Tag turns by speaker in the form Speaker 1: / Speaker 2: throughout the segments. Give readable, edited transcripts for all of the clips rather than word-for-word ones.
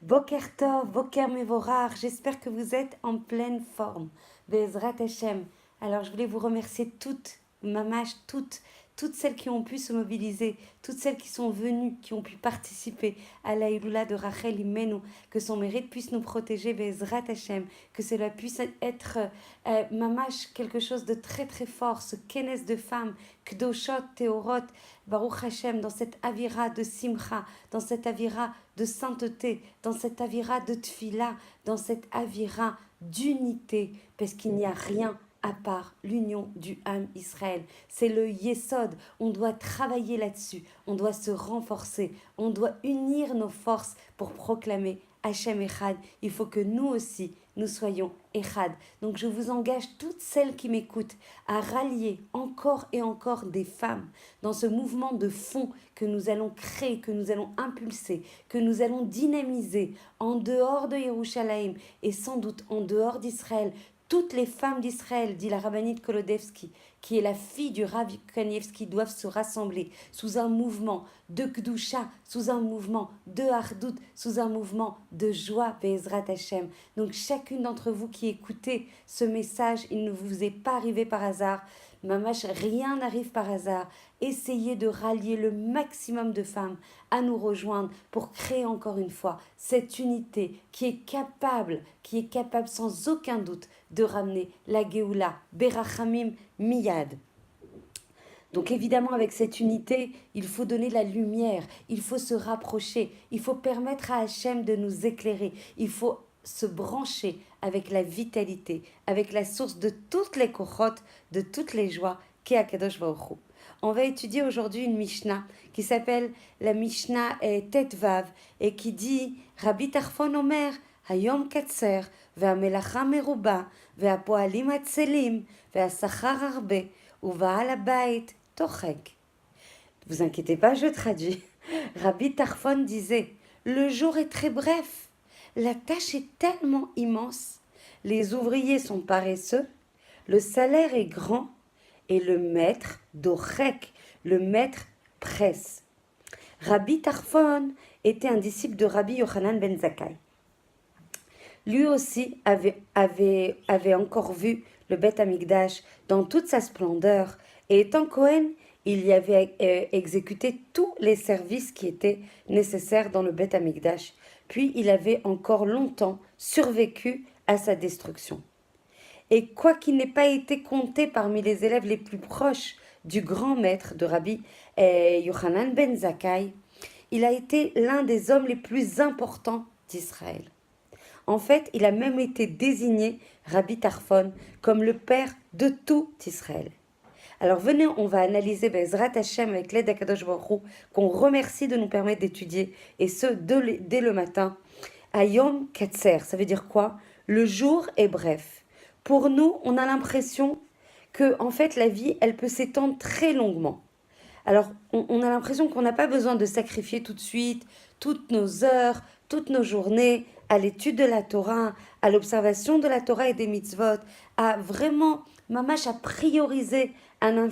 Speaker 1: Boker Tov, Boker Mevorar, j'espère que vous êtes en pleine forme. Bezrat Hashem. Alors je voulais vous remercier toutes, mamash, toutes celles qui ont pu se mobiliser, toutes celles qui sont venues, qui ont pu participer à la Iloula de Rachel Imenu, que son mérite puisse nous protéger, Bezrat Hashem, que cela puisse être, mamash, quelque chose de très très fort, ce kenes de femmes, Kdoshot, Teorot, Baruch Hashem, dans cette avira de Simcha, dans cette avira de sainteté, dans cette avira de tfila, dans cette avira d'unité, parce qu'il n'y a rien à part l'union du Ham Israël. C'est le Yesod, on doit travailler là-dessus, on doit se renforcer, on doit unir nos forces pour proclamer Hachem Echad. Il faut que nous aussi, nous soyons Echad. Donc je vous engage, toutes celles qui m'écoutent, à rallier encore et encore des femmes dans ce mouvement de fond que nous allons créer, que nous allons impulser, que nous allons dynamiser en dehors de Yerushalayim et sans doute en dehors d'Israël. Toutes les femmes d'Israël, dit la rabbinite Kolodevski, qui est la fille du Rav Kanievski, doivent se rassembler sous un mouvement de Kdusha, sous un mouvement de Hardout, sous un mouvement de joie, Be'ezrat Hashem. Donc chacune d'entre vous qui écoutez ce message, il ne vous est pas arrivé par hasard. Mamash, rien n'arrive par hasard. Essayez de rallier le maximum de femmes à nous rejoindre pour créer encore une fois cette unité qui est capable sans aucun doute de ramener la Géoula, Berachamim Miyad. Donc évidemment, avec cette unité, il faut donner la lumière, il faut se rapprocher, il faut permettre à Hachem de nous éclairer, il faut se brancher avec la vitalité, avec la source de toutes les kochot, de toutes les joies, qu'est Akadosh Baruch Hu. On va étudier aujourd'hui une Mishnah qui s'appelle la Mishnah Tetvav et qui dit Rabbi Tarfon Omer, Hayom Katser, Ve'amelacha Meruba, Ve'apoalim Atzelim, Ve'asachar Arbe, Uvaal Abayit Tochek. Ne vous inquiétez pas, je traduis. Rabbi Tarfon disait le jour est très bref, la tâche est tellement immense, les ouvriers sont paresseux, le salaire est grand, et le maître, Dorek, le maître presse. Rabbi Tarfon était un disciple de Rabbi Yochanan ben Zakkai. Lui aussi avait encore vu le Beth Amikdash dans toute sa splendeur, et étant Cohen, il y avait exécuté tous les services qui étaient nécessaires dans le Beth Amikdash. Puis il avait encore longtemps survécu à sa destruction. Et quoiqu'il n'ait pas été compté parmi les élèves les plus proches du grand maître de Rabbi Yochanan ben Zakkai, il a été l'un des hommes les plus importants d'Israël. En fait, il a même été désigné, Rabbi Tarfon, comme le père de tout Israël. Alors venez, on va analyser Bezrat Hashem avec l'aide d'Akadosh Baruch Hu, qu'on remercie de nous permettre d'étudier, et ce, dès le matin. Hayom Katser, ça veut dire quoi? Le jour est bref. Pour nous, on a l'impression que, en fait, la vie, elle peut s'étendre très longuement. Alors, on a l'impression qu'on n'a pas besoin de sacrifier tout de suite toutes nos heures, toutes nos journées à l'étude de la Torah, à l'observation de la Torah et des mitzvot, à vraiment, mamash, à prioriser un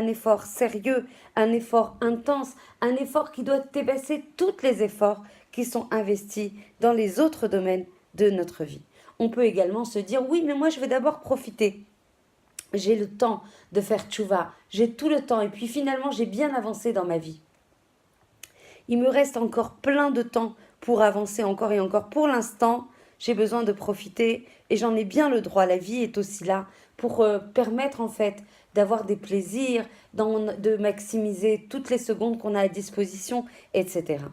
Speaker 1: effort sérieux, un effort intense, un effort qui doit dépasser tous les efforts qui sont investis dans les autres domaines de notre vie. On peut également se dire, oui, mais moi je vais d'abord profiter. J'ai le temps de faire tchouva, j'ai tout le temps, et puis finalement j'ai bien avancé dans ma vie. Il me reste encore plein de temps pour avancer encore et encore. Pour l'instant, j'ai besoin de profiter et j'en ai bien le droit. La vie est aussi là pour permettre en fait d'avoir des plaisirs, de maximiser toutes les secondes qu'on a à disposition, etc.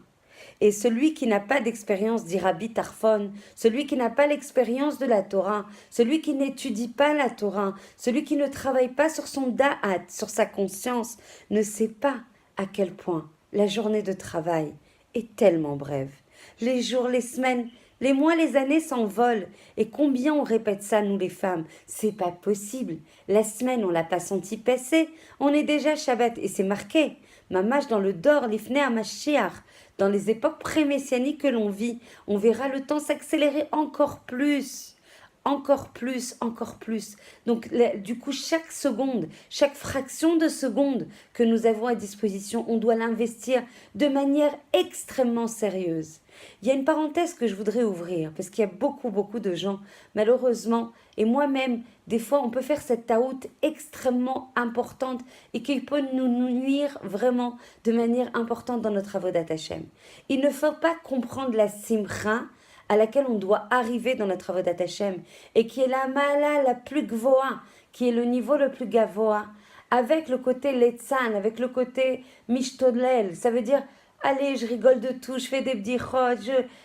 Speaker 1: Et celui qui n'a pas d'expérience, dit Rabbi Tarfon, celui qui n'a pas l'expérience de la Torah, celui qui n'étudie pas la Torah, celui qui ne travaille pas sur son da'at, sur sa conscience, ne sait pas à quel point la journée de travail est tellement brève. Les jours, les semaines, les mois, les années s'envolent. Et combien on répète ça, nous les femmes? C'est pas possible. La semaine, on l'a pas senti passer. On est déjà Shabbat et c'est marqué. Mamash dans le Dor, l'Ifnei HaMashiach. Dans les époques pré-messianiques que l'on vit, on verra le temps s'accélérer encore plus. encore plus, encore plus. Donc, du coup, chaque seconde, chaque fraction de seconde que nous avons à disposition, on doit l'investir de manière extrêmement sérieuse. Il y a une parenthèse que je voudrais ouvrir, parce qu'il y a beaucoup, beaucoup de gens, malheureusement, et moi-même, des fois, on peut faire cette taout extrêmement importante et qui peut nous nuire vraiment de manière importante dans notre avodat Hashem. Il ne faut pas comprendre la simcha à laquelle on doit arriver dans notre avodat Hashem et qui est la mala la plus gvoa, qui est le niveau le plus gavoa, avec le côté letzan, avec le côté mishtodlel. Ça veut dire, allez, je rigole de tout, je fais des bdichot,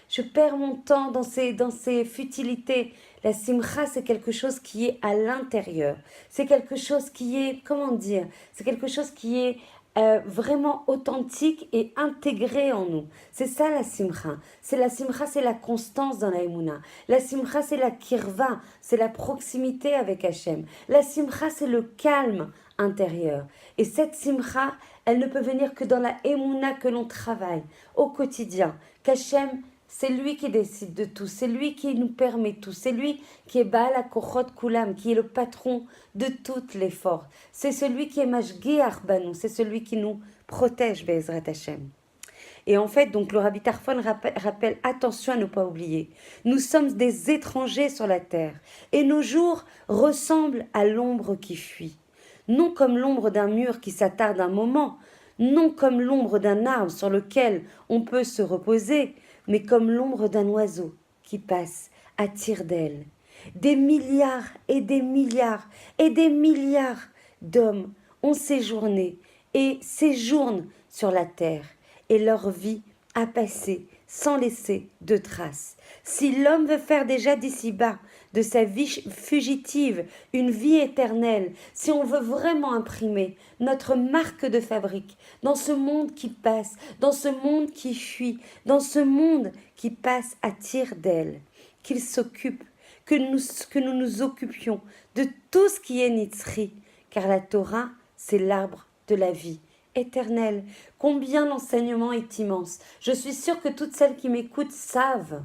Speaker 1: je perds mon temps dans ces futilités. La simcha, c'est quelque chose qui est à l'intérieur. C'est quelque chose qui est, comment dire, c'est quelque chose qui est vraiment authentique et intégré en nous. C'est ça la simcha. C'est la constance dans la émouna. La simcha, c'est la kirva, c'est la proximité avec Hachem. La simcha, c'est le calme intérieur. Et cette simcha, elle ne peut venir que dans la émouna que l'on travaille au quotidien. Qu'Hachem, c'est lui qui décide de tout, c'est lui qui nous permet tout, c'est lui qui est Baal HaKochot Kulam, qui est le patron de toutes les forces. C'est celui qui est Mashgiach Banou, c'est celui qui nous protège, Be'ezrat Hashem. Et en fait, donc le Rabbi Tarfon rappelle, attention à ne pas oublier, nous sommes des étrangers sur la terre, et nos jours ressemblent à l'ombre qui fuit. Non comme l'ombre d'un mur qui s'attarde un moment, non comme l'ombre d'un arbre sur lequel on peut se reposer, mais comme l'ombre d'un oiseau qui passe à tire-d'aile. Des milliards et des milliards et des milliards d'hommes ont séjourné et séjournent sur la terre, et leur vie a passé sans laisser de traces. Si l'homme veut faire déjà d'ici-bas de sa vie fugitive une vie éternelle, si on veut vraiment imprimer notre marque de fabrique dans ce monde qui passe, dans ce monde qui fuit, dans ce monde qui passe à tire-d'aile, qu'il s'occupe, que nous nous occupions de tout ce qui est Nitzri, car la Torah, c'est l'arbre de la vie éternelle. Combien l'enseignement est immense. Je suis sûre que toutes celles qui m'écoutent savent.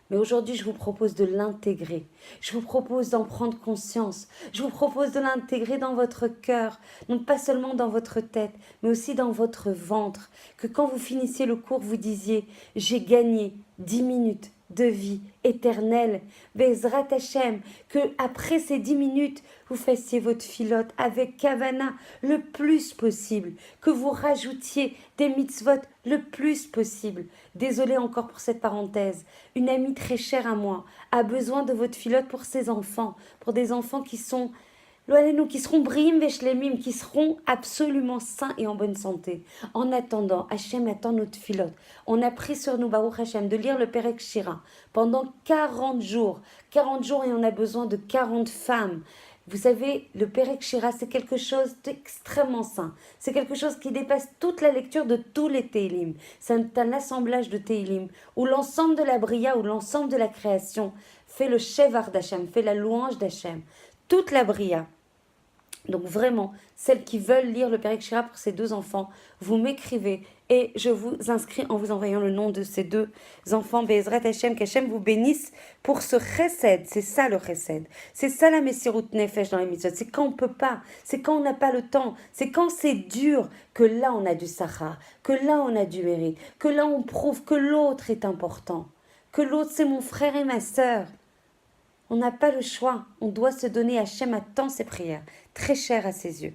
Speaker 1: Mais aujourd'hui, je vous propose de l'intégrer. Je vous propose d'en prendre conscience. Je vous propose de l'intégrer dans votre cœur. Non pas seulement dans votre tête, mais aussi dans votre ventre. Que quand vous finissiez le cours, vous disiez « J'ai gagné 10 minutes de vie éternelle. Be'ezrat Hashem, que après ces 10 minutes, vous fassiez votre filote avec kavana le plus possible, que vous rajoutiez des mitzvot le plus possible. Désolée encore pour cette parenthèse. Une amie très chère à moi a besoin de votre filote pour ses enfants, pour des enfants qui sont qui seront brim veshlemim, qui seront absolument sains et en bonne santé. En attendant, Hachem attend notre filote. On a pris sur nous, Baruch Hachem, de lire le Perek Shira pendant 40 jours. 40 jours et on a besoin de 40 femmes. Vous savez, le Perek Shira, c'est quelque chose d'extrêmement sain. C'est quelque chose qui dépasse toute la lecture de tous les Teilim. C'est un assemblage de Teilim où l'ensemble de la Bria, où l'ensemble de la création fait le Shevar d'Hachem, fait la louange d'Hachem. Toute la Bria. Donc vraiment, celles qui veulent lire le Perek Shira pour ces deux enfants, vous m'écrivez et je vous inscris en vous envoyant le nom de ces deux enfants. Be'ezrat Hashem, qu'Hachem vous bénisse pour ce chesed. C'est ça le chesed. C'est ça la Messirut Nefesh dans les mitzvot. C'est quand on ne peut pas, c'est quand on n'a pas le temps, c'est quand c'est dur que là on a du sachar, que là on a du mérite, que là on prouve que l'autre est important, que l'autre c'est mon frère et ma sœur. On n'a pas le choix, on doit se donner. Hachem attend ses prières, très chères à ses yeux.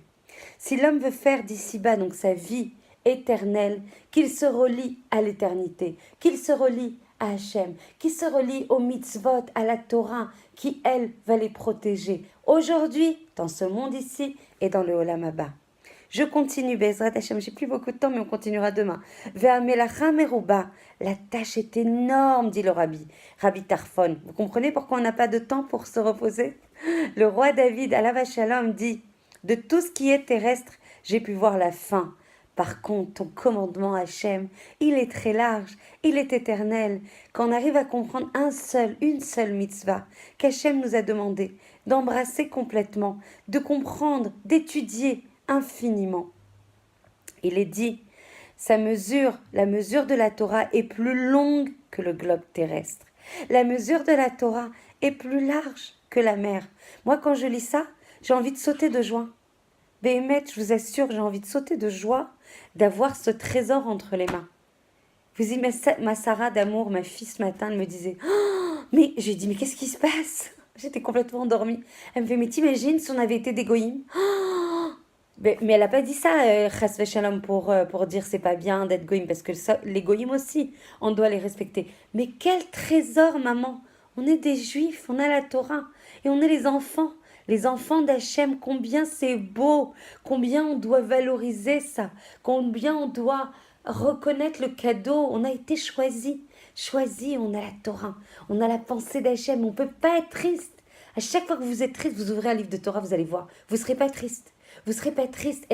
Speaker 1: Si l'homme veut faire d'ici-bas donc sa vie éternelle, qu'il se relie à l'éternité, qu'il se relie à Hachem, qu'il se relie aux mitzvot, à la Torah, qui elle va les protéger aujourd'hui, dans ce monde ici et dans le Olam Haba. Je continue, Be'ezrat Hashem, j'ai plus beaucoup de temps, mais on continuera demain. Ve'amelacha meruba, la tâche est énorme, dit le Rabbi Tarfon. Vous comprenez pourquoi on n'a pas de temps pour se reposer? Le roi David, alav shalom, dit, de tout ce qui est terrestre, j'ai pu voir la fin. Par contre, ton commandement, Hachem, il est très large, il est éternel. Quand on arrive à comprendre une seule mitzvah qu'Hachem nous a demandé d'embrasser complètement, de comprendre, d'étudier infiniment. Il est dit, la mesure de la Torah est plus longue que le globe terrestre. La mesure de la Torah est plus large que la mer. Moi, quand je lis ça, j'ai envie de sauter de joie. Béhémet, je vous assure, j'ai envie de sauter de joie d'avoir ce trésor entre les mains. Vous imaginez, ma Sarah d'amour, ma fille ce matin, elle me disait oh, mais j'ai dit, mais qu'est-ce qui se passe? J'étais complètement endormie. Elle me fait, mais t'imagines si on avait été des goïms oh mais elle n'a pas dit ça, Chas Shalom, pour dire c'est pas bien d'être goïm, parce que ça, les goïms aussi, on doit les respecter. Mais quel trésor, maman! On est des juifs, on a la Torah, et on est les enfants d'Hachem. Combien c'est beau, combien on doit valoriser ça, combien on doit reconnaître le cadeau. On a été choisi, on a la Torah, on a la pensée d'Hachem, on ne peut pas être triste. À chaque fois que vous êtes triste, vous ouvrez un livre de Torah, vous allez voir, vous ne serez pas triste. Vous ne serez pas triste.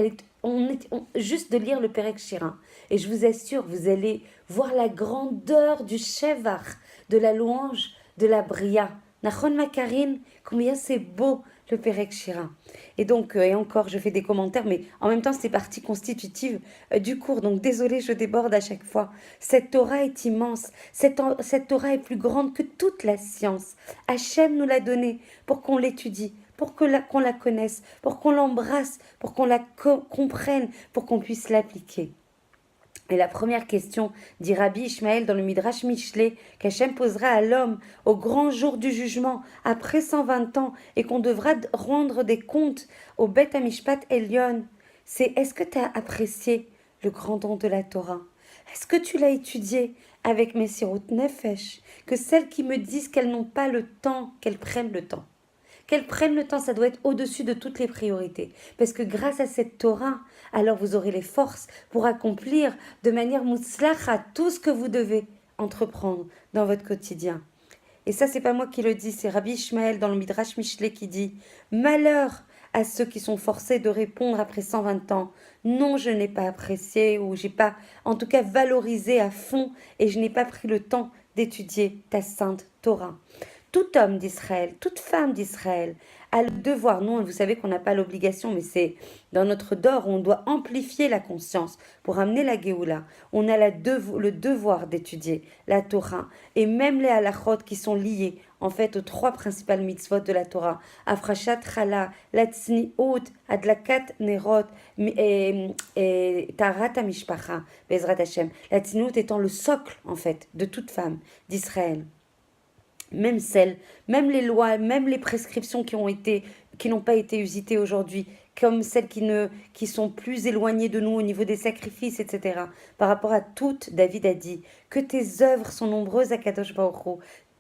Speaker 1: Juste de lire le Perek Shirin. Et je vous assure, vous allez voir la grandeur du Shevar, de la louange, de la Bria. Nachon Makarine, combien c'est beau le Perek Shirin. Et donc, et encore, je fais des commentaires, mais en même temps, c'est partie constitutive du cours. Donc, désolée, je déborde à chaque fois. Cette Torah est immense. Cette Torah est plus grande que toute la science. Hachem nous l'a donnée pour qu'on l'étudie, pour qu'on la connaisse, pour qu'on l'embrasse, pour qu'on la comprenne, pour qu'on puisse l'appliquer. Et la première question, dit Rabbi Ishmael dans le Midrash Mishlé, qu'Hachem posera à l'homme au grand jour du jugement, après 120 ans, et qu'on devra rendre des comptes au Bet HaMishpat Elyon, c'est est-ce que tu as apprécié le grand don de la Torah? Est-ce que tu l'as étudié avec Messirut Nefesh? Que celles qui me disent qu'elles n'ont pas le temps, qu'elles prennent le temps. Qu'elles prennent le temps, ça doit être au-dessus de toutes les priorités. Parce que grâce à cette Torah, alors vous aurez les forces pour accomplir de manière moutzlacha tout ce que vous devez entreprendre dans votre quotidien. Et ça, c'est pas moi qui le dis, c'est Rabbi Ishmael dans le Midrash Mishlé qui dit « Malheur à ceux qui sont forcés de répondre après 120 ans. Non, je n'ai pas apprécié ou j'ai pas, en tout cas, valorisé à fond et je n'ai pas pris le temps d'étudier ta sainte Torah. » Tout homme d'Israël, toute femme d'Israël a le devoir, non, vous savez qu'on n'a pas l'obligation, mais c'est dans notre dor où on doit amplifier la conscience pour amener la Géoula. On a le devoir d'étudier la Torah et même les halachot qui sont liés en fait aux trois principales mitzvot de la Torah. Afrashat chala, la tzniut, adlakat nerot et tarat hamishpacha, bezrat Hashem. La tzniut étant le socle en fait de toute femme d'Israël. Même les lois, même les prescriptions qui n'ont pas été usitées aujourd'hui, comme celles qui sont plus éloignées de nous au niveau des sacrifices, etc. Par rapport à toutes, David a dit que tes œuvres sont nombreuses à Kadosh Baruch Hu.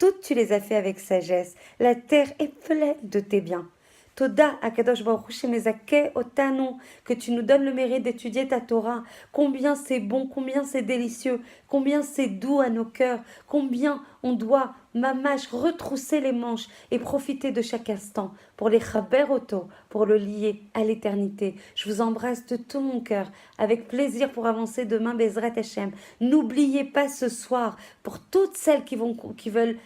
Speaker 1: Toutes tu les as fait avec sagesse. La terre est pleine de tes biens. Toda Akadosh Baruch Hu Shemezake Otanu, que tu nous donnes le mérite d'étudier ta Torah. Combien c'est bon, combien c'est délicieux, combien c'est doux à nos cœurs, combien on doit, mamash, retrousser les manches et profiter de chaque instant pour les chaber auto, pour le lier à l'éternité. Je vous embrasse de tout mon cœur, avec plaisir pour avancer demain, Bezrat Hashem. N'oubliez pas ce soir, pour toutes celles qui veulent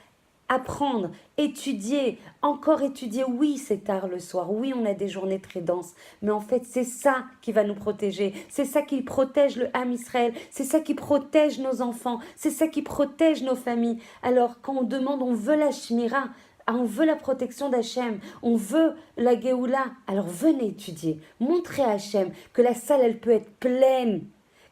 Speaker 1: apprendre, étudier, encore étudier. Oui, c'est tard le soir. Oui, on a des journées très denses. Mais en fait, c'est ça qui va nous protéger. C'est ça qui protège le Ham Israël. C'est ça qui protège nos enfants. C'est ça qui protège nos familles. Alors, quand on demande, on veut la Shmira, on veut la protection d'Hachem, on veut la Géoula. Alors, venez étudier. Montrez à Hachem que la salle, elle peut être pleine.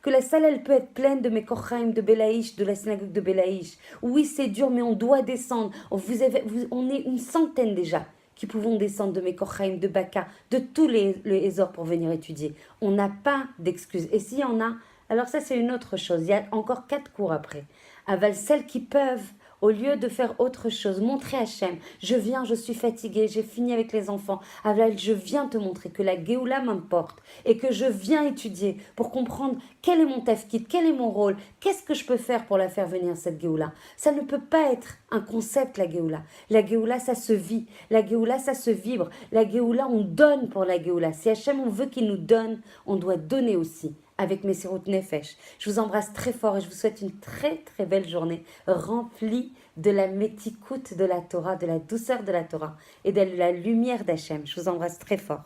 Speaker 1: Que la salle, elle peut être pleine de Mekochaim, de Belaïch, de la synagogue de Belaïch. Oui, c'est dur, mais on doit descendre. On est une centaine déjà qui pouvons descendre de Mekochaim, de Baka, de tous les Ezor pour venir étudier. On n'a pas d'excuses. Et s'il y en a, alors ça, c'est une autre chose. Il y a encore 4 cours après. Aval, celles qui peuvent, au lieu de faire autre chose, montrer à Hachem, je viens, je suis fatiguée, j'ai fini avec les enfants. Aval, je viens te montrer que la Géoula m'importe et que je viens étudier pour comprendre quel est mon tafkid, quel est mon rôle, qu'est-ce que je peux faire pour la faire venir cette Géoula. Ça ne peut pas être un concept, la Géoula. La Géoula, ça se vit. La Géoula, ça se vibre. La Géoula, on donne pour la Géoula. Si Hachem, on veut qu'il nous donne, on doit donner aussi avec Messirut Nefesh. Je vous embrasse très fort et je vous souhaite une très très belle journée remplie de la métikout de la Torah, de la douceur de la Torah et de la lumière d'Hachem. Je vous embrasse très fort.